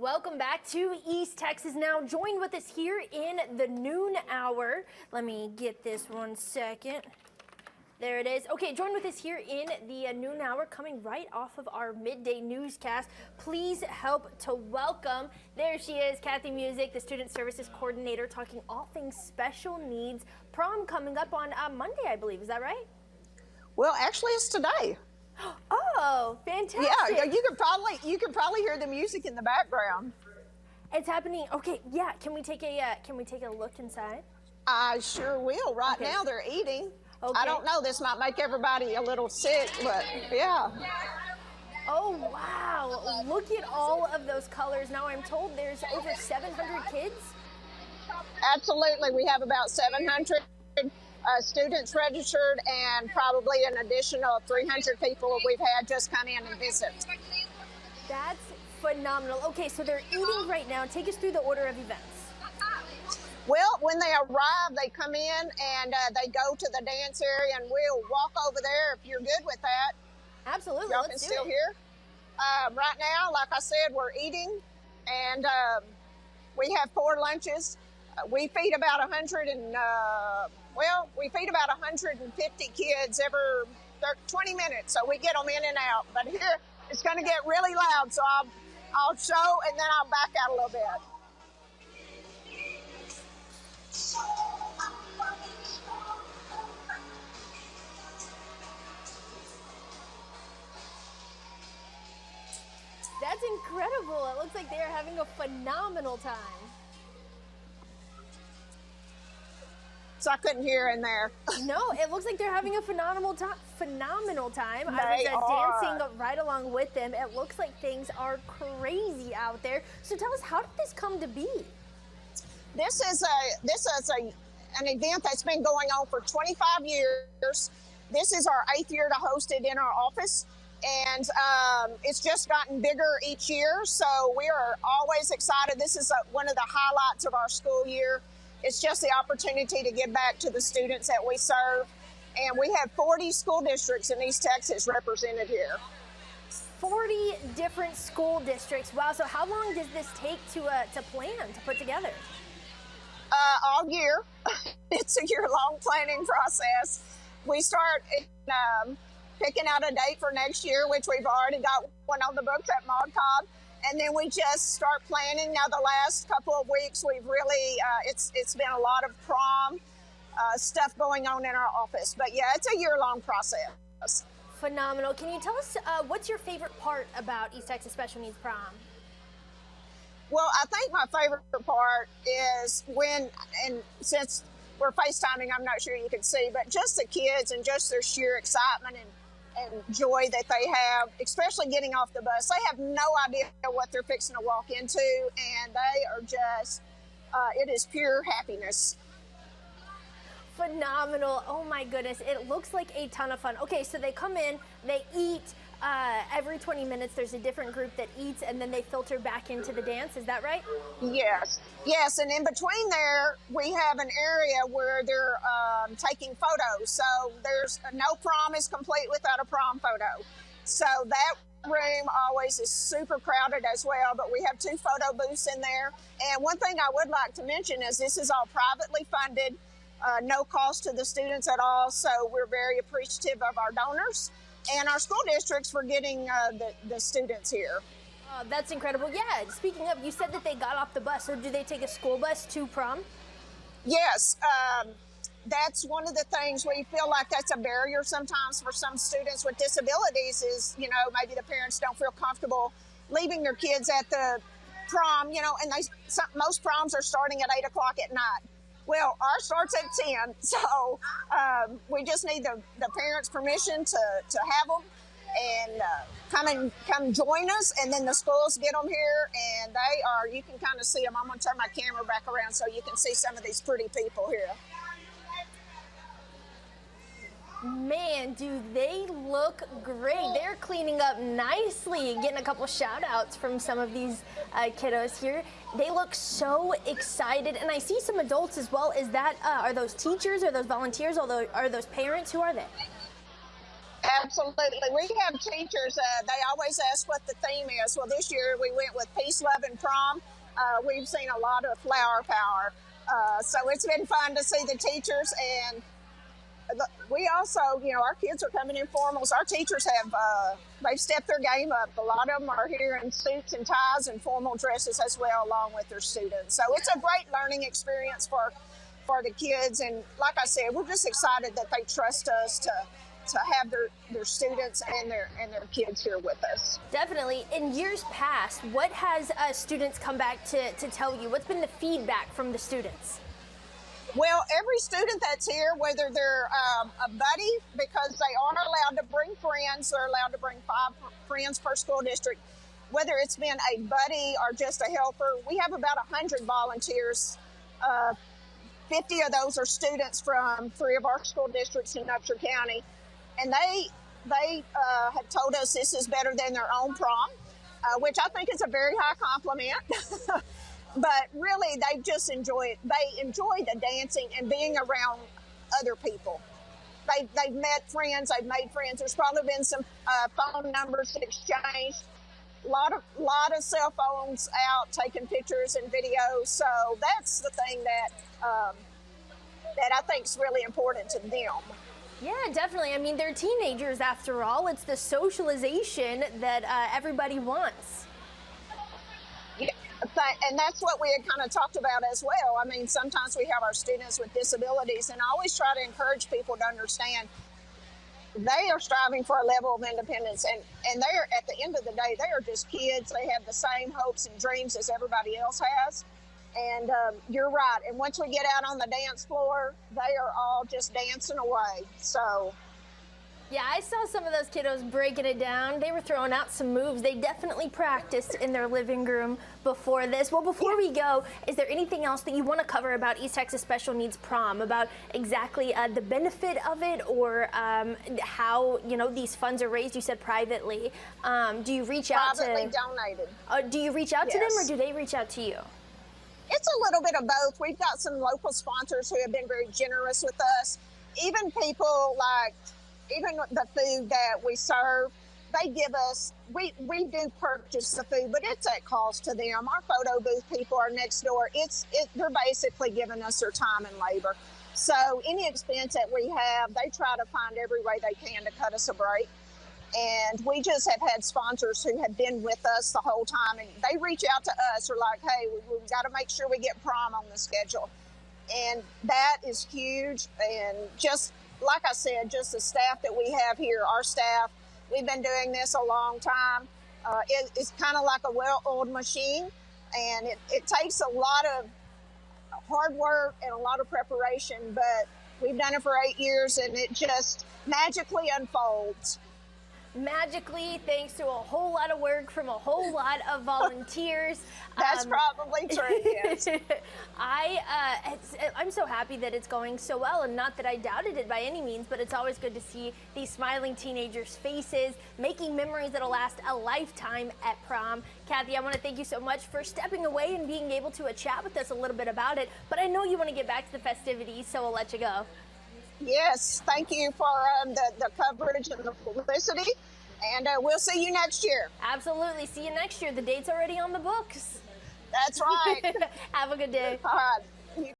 Welcome back to East Texas Now. Joined with us here in the noon hour. Let me get this 1 second. There it is. Okay, join with us here in the noon hour, coming right off of our midday newscast. Please help to welcome, there she is, Kathy Musick, the Student Services Coordinator, talking all things special needs. Prom coming up on Monday, I believe. Is that right? Well, actually, it's today. Oh, fantastic! Yeah, you can probably hear the music in the background. It's happening. Okay, yeah. Can we take a look inside? I sure will. Right now, they're eating. Okay. I don't know. This might make everybody a little sick, but yeah. Oh wow! Look at all of those colors. Now I'm told there's over 700 kids. Absolutely, we have about 700. Students registered, and probably an additional 300 people we've had just come in and visit. That's phenomenal. Okay, so they're eating right now. Take us through the order of events. Well, when they arrive, they come in and they go to the dance area, and we'll walk over there if you're good with that. Absolutely. Y'all can still hear. Right now, like I said, we're eating, and we have 4 lunches. We feed about 150 kids every 20 minutes, so we get them in and out. But here, it's going to get really loud, so I'll show, and then I'll back out a little bit. That's incredible. It looks like they are having a phenomenal time. So I couldn't hear in there. No, it looks like they're having a phenomenal time. I They was are. dancing right along with them. It looks like things are crazy out there. So tell us, how did this come to be? This is an event that's been going on for 25 years. This is our 8th year to host it in our office, and it's just gotten bigger each year. So we are always excited. This is one of the highlights of our school year. It's just the opportunity to give back to the students that we serve. And we have 40 school districts in East Texas represented here. 40 different school districts. Wow, so how long does this take to plan, to put together? All year. It's a year-long planning process. We start picking out a date for next year, which we've already got one on the books at ModCobb. And then we just start planning. Now, the last couple of weeks, we've really, it's been a lot of prom stuff going on in our office. But yeah, it's a year-long process. Phenomenal. Can you tell us what's your favorite part about East Texas Special Needs Prom? Well, I think my favorite part is and since we're FaceTiming, I'm not sure you can see, but just the kids and just their sheer excitement and joy that they have, especially getting off the bus. They have no idea what they're fixing to walk into, and they are just, it is pure happiness. Phenomenal. Oh my goodness. It looks like a ton of fun. Okay, so they come in, they eat. Every 20 minutes there's a different group that eats, and then they filter back into the dance. Is that right? Yes, and in between there we have an area where they're taking photos. So there's no prom is complete without a prom photo. So that room always is super crowded as well, but we have 2 photo booths in there. And one thing I would like to mention is this is all privately funded, no cost to the students at all. So we're very appreciative of our donors and our school districts for getting the students here. That's incredible. Yeah, speaking of, you said that they got off the bus. So do they take a school bus to prom? Yes, that's one of the things we feel like that's a barrier sometimes for some students with disabilities is, maybe the parents don't feel comfortable leaving their kids at the prom, and most proms are starting at 8 o'clock at night. Well, ours starts at 10, so we just need the parents' permission to have them and come join us, and then the schools get them here, and you can kind of see them. I'm going to turn my camera back around so you can see some of these pretty people here. Man, do they look great. They're cleaning up nicely and getting a couple shout outs from some of these kiddos here. They look so excited, and I see some adults as well. Is that, are those teachers, are those volunteers, are those parents? Who are they? Absolutely. We have teachers, they always ask what the theme is. Well, this year we went with Peace, Love, and Prom. We've seen a lot of flower power. So it's been fun to see the teachers. And we also, our kids are coming in formals. Our teachers have, they've stepped their game up. A lot of them are here in suits and ties and formal dresses as well, along with their students. So it's a great learning experience for the kids. And like I said, we're just excited that they trust us to have their students and their kids here with us. Definitely. In years past, what has students come back to tell you? What's been the feedback from the students? Well, every student that's here, whether they're a buddy, because they are allowed to bring friends, they're allowed to bring 5 friends per school district, whether it's been a buddy or just a helper. We have about 100 volunteers. 50 of those are students from 3 of our school districts in Upshur County. And they have told us this is better than their own prom, which I think is a very high compliment. But really, they just enjoy it. They enjoy the dancing and being around other people. They've met friends. They've made friends. There's probably been some phone numbers exchanged. A lot of cell phones out taking pictures and videos. So that's the thing that I think is really important to them. Yeah, definitely. I mean, they're teenagers after all. It's the socialization that everybody wants. Yeah, and that's what we had kind of talked about as well. I mean, sometimes we have our students with disabilities, and I always try to encourage people to understand they are striving for a level of independence, and they're, at the end of the day, they are just kids. They have the same hopes and dreams as everybody else has. And you're right. And once we get out on the dance floor, they are all just dancing away. So, yeah, I saw some of those kiddos breaking it down. They were throwing out some moves. They definitely practiced in their living room before this. Well, before we go, is there anything else that you want to cover about East Texas Special Needs Prom, about exactly the benefit of it, or how these funds are raised? You said privately. Do you reach out to? Privately donated. Do you reach out to them, or Yes. do they reach out to you? It's a little bit of both. We've got some local sponsors who have been very generous with us. Even people even the food that we serve, they give us, we do purchase the food, but it's at cost to them. Our photo booth people are next door. They're basically giving us their time and labor. So any expense that we have, they try to find every way they can to cut us a break. And we just have had sponsors who have been with us the whole time, and they reach out to us. They're like, hey, we've got to make sure we get prom on the schedule. And that is huge. And just like I said, just the staff that we have here, our staff, we've been doing this a long time. It's kind of like a well-oiled machine, and it takes a lot of hard work and a lot of preparation, but we've done it for 8 years, and it just magically unfolds. Magically, thanks to a whole lot of work from a whole lot of volunteers. That's probably true, yes. I'm so happy that it's going so well, and not that I doubted it by any means, but it's always good to see these smiling teenagers' faces, making memories that'll last a lifetime at prom. Kathy, I want to thank you so much for stepping away and being able to chat with us a little bit about it, but I know you want to get back to the festivities, so I'll let you go. Yes, thank you for the coverage and the publicity, and we'll see you next year. Absolutely. See you next year. The date's already on the books. That's right. Have a good day. All right.